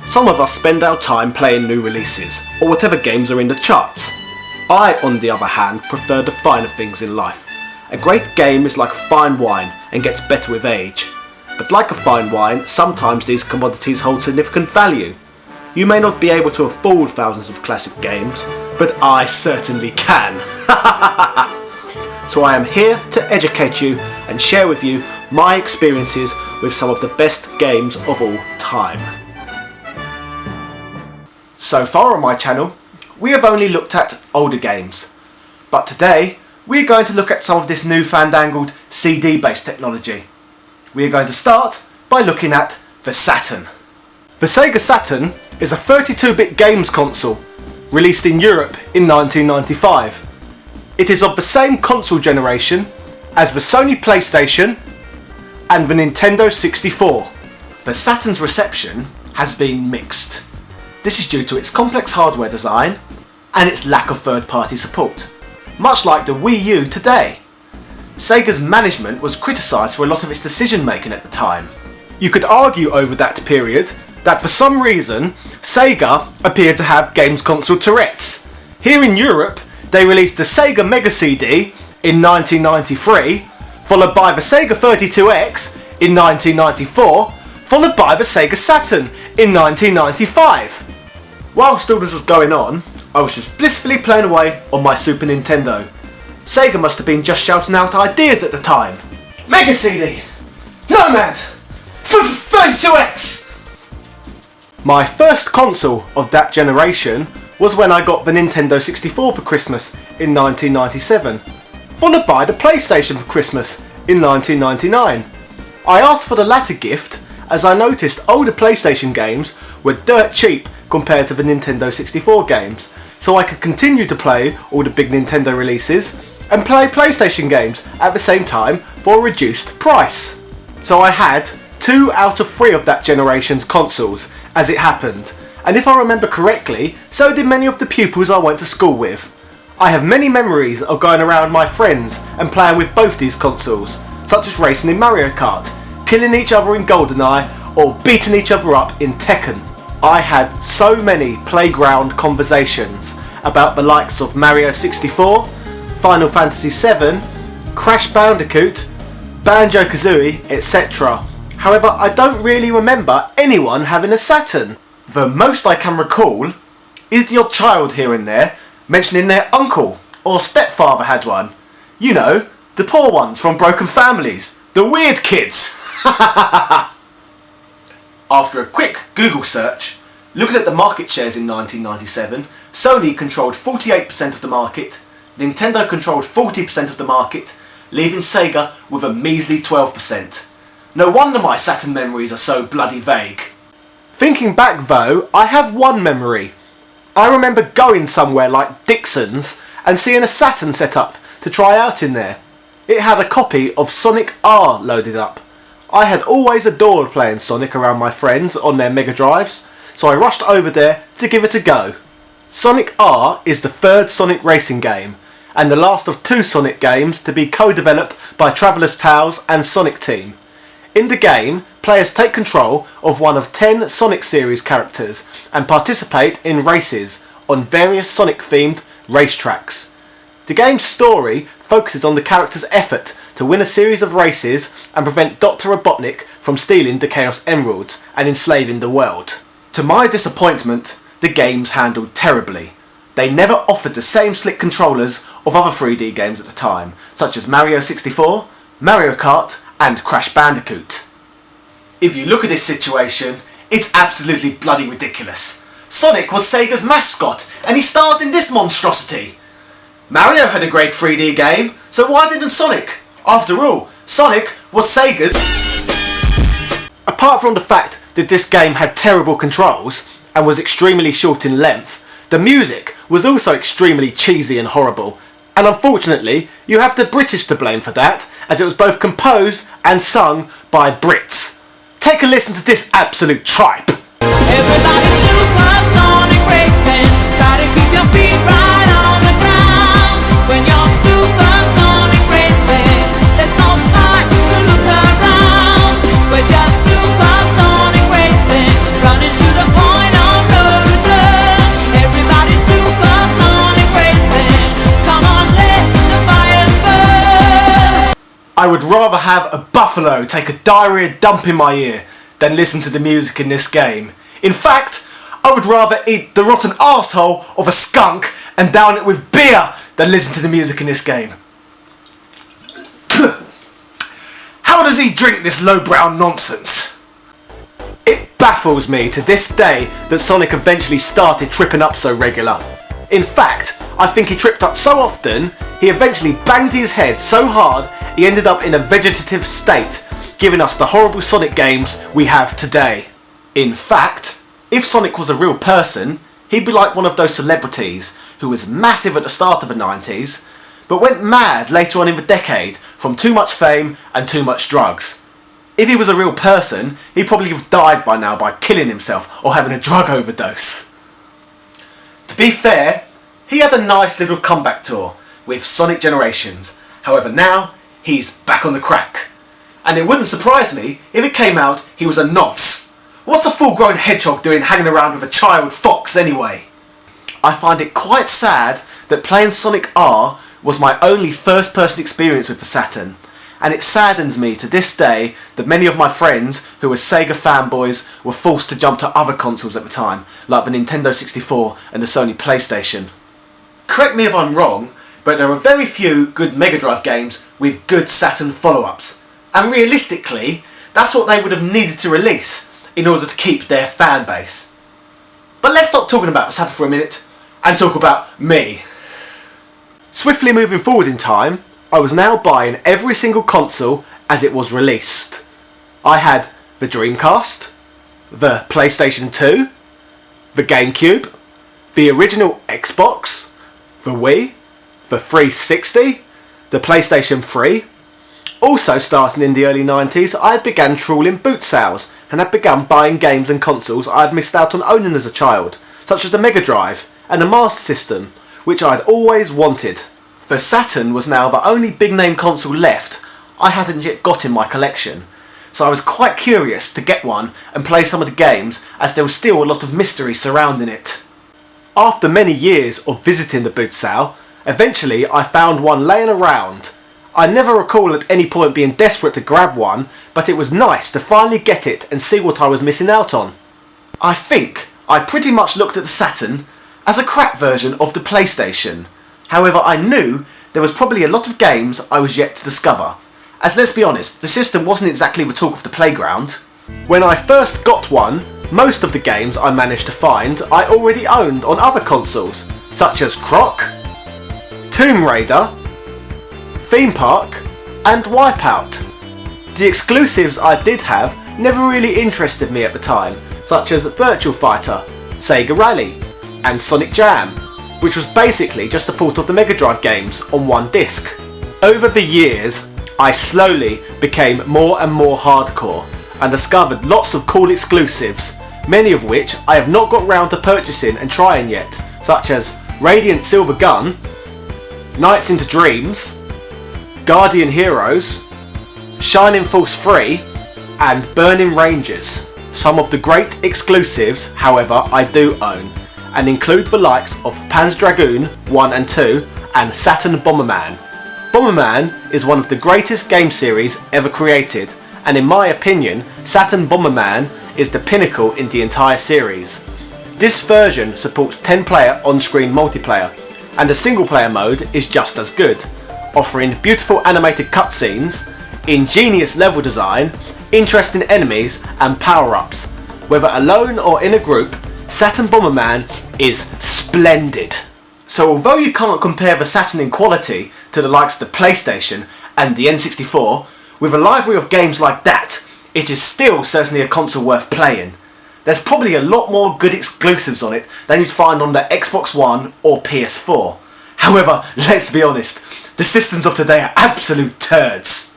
Some of us spend our time playing new releases, or whatever games are in the charts. I, on the other hand, prefer the finer things in life. A great game is like a fine wine and gets better with age. But like a fine wine, sometimes these commodities hold significant value. You may not be able to afford thousands of classic games, but I certainly can. So I am here to educate you and share with you my experiences with some of the best games of all time. So far on my channel, we have only looked at older games, but today we are going to look at some of this new fandangled CD-based technology. We are going to start by looking at the Saturn. The Sega Saturn is a 32-bit games console released in Europe in 1995. It is of the same console generation as the Sony PlayStation and the Nintendo 64. The Saturn's reception has been mixed. This is due to its complex hardware design and its lack of third-party support, much like the Wii U today. Sega's management was criticised for a lot of its decision making at the time. You could argue over that period that for some reason Sega appeared to have games console Tourette's. Here in Europe they released the Sega Mega CD in 1993, followed by the Sega 32X in 1994, followed by the Sega Saturn in 1995. Whilst all this was going on, I was just blissfully playing away on my Super Nintendo. Sega must have been just shouting out ideas at the time. Mega CD! Nomad! 32X! My first console of that generation was when I got the Nintendo 64 for Christmas in 1997, followed by the PlayStation for Christmas in 1999. I asked for the latter gift as I noticed older PlayStation games were dirt cheap compared to the Nintendo 64 games, so I could continue to play all the big Nintendo releases and play PlayStation games at the same time for a reduced price. So I had 2 out of 3 of that generation's consoles as it happened, and if I remember correctly, so did many of the pupils I went to school with. I have many memories of going around my friends and playing with both these consoles, such as racing in Mario Kart, killing each other in GoldenEye, or beating each other up in Tekken. I had so many playground conversations about the likes of Mario 64, Final Fantasy VII, Crash Bandicoot, Banjo-Kazooie, etc. However, I don't really remember anyone having a Saturn. The most I can recall is the odd child here and there mentioning their uncle or stepfather had one. You know, the poor ones from broken families, the weird kids. After a quick Google search, looking at the market shares in 1997, Sony controlled 48% of the market, Nintendo controlled 40% of the market, leaving Sega with a measly 12%. No wonder my Saturn memories are so bloody vague. Thinking back though, I have one memory. I remember going somewhere like Dixon's and seeing a Saturn set up to try out in there. It had a copy of Sonic R loaded up. I had always adored playing Sonic around my friends on their Mega Drives, so I rushed over there to give it a go. Sonic R is the third Sonic racing game, and the last of 2 Sonic games to be co-developed by Traveller's Tales and Sonic Team. In the game, players take control of one of 10 Sonic series characters and participate in races on various Sonic-themed racetracks. The game's story focuses on the character's effort to win a series of races and prevent Dr. Robotnik from stealing the Chaos Emeralds and enslaving the world. To my disappointment, the games handled terribly. They never offered the same slick controllers of other 3D games at the time, such as Mario 64, Mario Kart and Crash Bandicoot. If you look at this situation, it's absolutely bloody ridiculous. Sonic was Sega's mascot and he stars in this monstrosity. Mario had a great 3D game, so why didn't Sonic? After all, Sonic was Sega's. Apart from the fact that this game had terrible controls and was extremely short in length, the music was also extremely cheesy and horrible, and unfortunately you have the British to blame for that, as it was both composed and sung by Brits. Take a listen to this absolute tripe. Everybody's supersonic racing, try to keep your feet right on the ground. When you're supersonic racing, there's no time to look around. We're just supersonic racing, running to the point. I would rather have a buffalo take a diarrhea dump in my ear than listen to the music in this game. In fact, I would rather eat the rotten arsehole of a skunk and down it with beer than listen to the music in this game. How does he drink this lowbrow nonsense? It baffles me to this day that Sonic eventually started tripping up so regular. In fact, I think he tripped up so often, he eventually banged his head so hard he ended up in a vegetative state, giving us the horrible Sonic games we have today. In fact, if Sonic was a real person, he'd be like one of those celebrities who was massive at the start of the 90s, but went mad later on in the decade from too much fame and too much drugs. If he was a real person, he'd probably have died by now by killing himself or having a drug overdose. To be fair, he had a nice little comeback tour with Sonic Generations. However, now he's back on the crack. And it wouldn't surprise me if it came out he was a nonce. What's a full-grown hedgehog doing hanging around with a child fox anyway? I find it quite sad that playing Sonic R was my only first-person experience with the Saturn, and it saddens me to this day that many of my friends who were Sega fanboys were forced to jump to other consoles at the time, like the Nintendo 64 and the Sony PlayStation. Correct me if I'm wrong, but there are very few good Mega Drive games with good Saturn follow-ups, and realistically, that's what they would have needed to release in order to keep their fan base. But let's stop talking about the Saturn for a minute and talk about me. Swiftly moving forward in time, I was now buying every single console as it was released. I had the Dreamcast, the PlayStation 2, the GameCube, the original Xbox, the Wii, the 360, the PlayStation 3. Also starting in the early 90s, I had begun trawling boot sales and had begun buying games and consoles I had missed out on owning as a child, such as the Mega Drive and the Master System, which I had always wanted. The Saturn was now the only big name console left I hadn't yet got in my collection, so I was quite curious to get one and play some of the games as there was still a lot of mystery surrounding it. After many years of visiting the boot sale, eventually I found one laying around. I never recall at any point being desperate to grab one, but it was nice to finally get it and see what I was missing out on. I think I pretty much looked at the Saturn as a crap version of the PlayStation. However, I knew there was probably a lot of games I was yet to discover, as let's be honest, the system wasn't exactly the talk of the playground. When I first got one, most of the games I managed to find I already owned on other consoles, such as Croc, Tomb Raider, Theme Park, and Wipeout. The exclusives I did have never really interested me at the time, such as Virtual Fighter, Sega Rally, and Sonic Jam, which was basically just a port of the Mega Drive games on one disc. Over the years, I slowly became more and more hardcore and discovered lots of cool exclusives, many of which I have not got round to purchasing and trying yet, such as Radiant Silver Gun, Nights into Dreams, Guardian Heroes, Shining Force 3, and Burning Rangers. Some of the great exclusives, however, I do own, and include the likes of Panzer Dragoon 1 and 2 and Saturn Bomberman. Bomberman is one of the greatest game series ever created, and in my opinion, Saturn Bomberman is the pinnacle in the entire series. This version supports 10-player on-screen multiplayer, and the single-player mode is just as good, offering beautiful animated cutscenes, ingenious level design, interesting enemies and power-ups. Whether alone or in a group, Saturn Bomberman is splendid. So although you can't compare the Saturn in quality to the likes of the PlayStation and the N64, with a library of games like that, it is still certainly a console worth playing. There's probably a lot more good exclusives on it than you'd find on the Xbox One or PS4. However, let's be honest, the systems of today are absolute turds.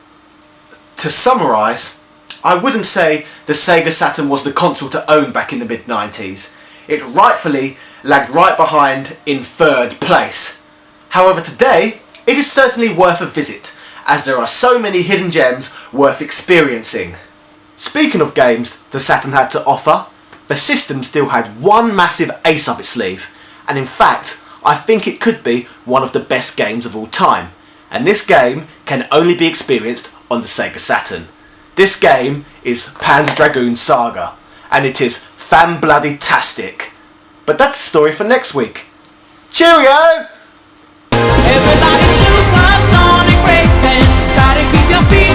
To summarise, I wouldn't say the Sega Saturn was the console to own back in the mid-90s. It rightfully lagged right behind in third place. However, today, it is certainly worth a visit, as there are so many hidden gems worth experiencing. Speaking of games the Saturn had to offer, the system still had one massive ace up its sleeve, and in fact, I think it could be one of the best games of all time, and this game can only be experienced on the Sega Saturn. This game is Panzer Dragoon Saga, and it is fan-bloody-tastic. But that's a story for next week. Cheerio! Everybody's supersonic racing. Try to keep your feet